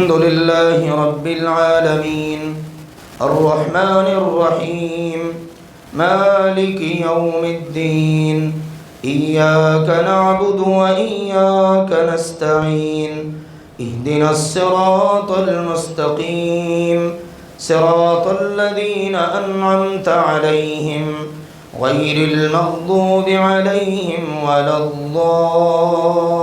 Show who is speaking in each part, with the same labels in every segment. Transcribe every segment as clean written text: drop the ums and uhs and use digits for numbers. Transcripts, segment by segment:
Speaker 1: الحمد لله رب العالمين الرحمن الرحيم مالك يوم الدين إياك نعبد وإياك نستعين اهدنا الصراط المستقيم صراط الذين أنعمت عليهم غير المغضوب عليهم ولا الضالين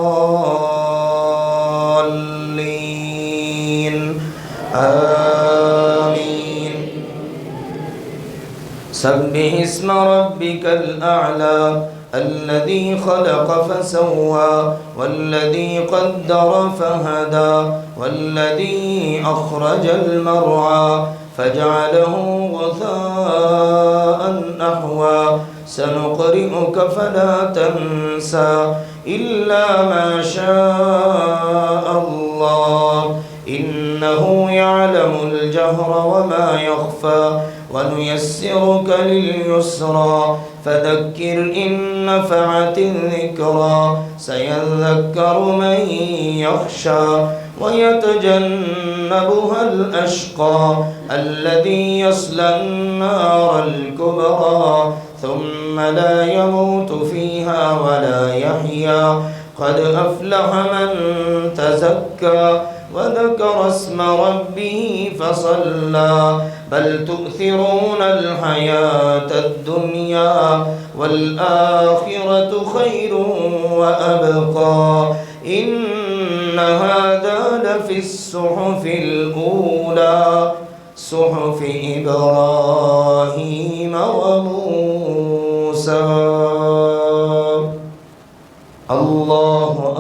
Speaker 1: آمين. سبح اسم ربك الأعلى الذي خلق فسوى والذي قدر فهدى والذي أخرج المرعى فجعله غثاء أحوى سنقرئك فلا تنسى إلا ما شاء الله إنه يعلم الجهر وما يخفى ونيسرك لليسرى فذكر إن نفعت الذكرى سيذكر من يخشى ويتجنبها الأشقى الذي يصلى النار الكبرى ثم لا يموت فيها ولا يحيا قد أفلح من تزكى وذكر اسم ربه فصلى بل تؤثرون الحياة الدنيا والآخرة خير وأبقى إن هذا لفي الصحف الأولى صحف إبراهيم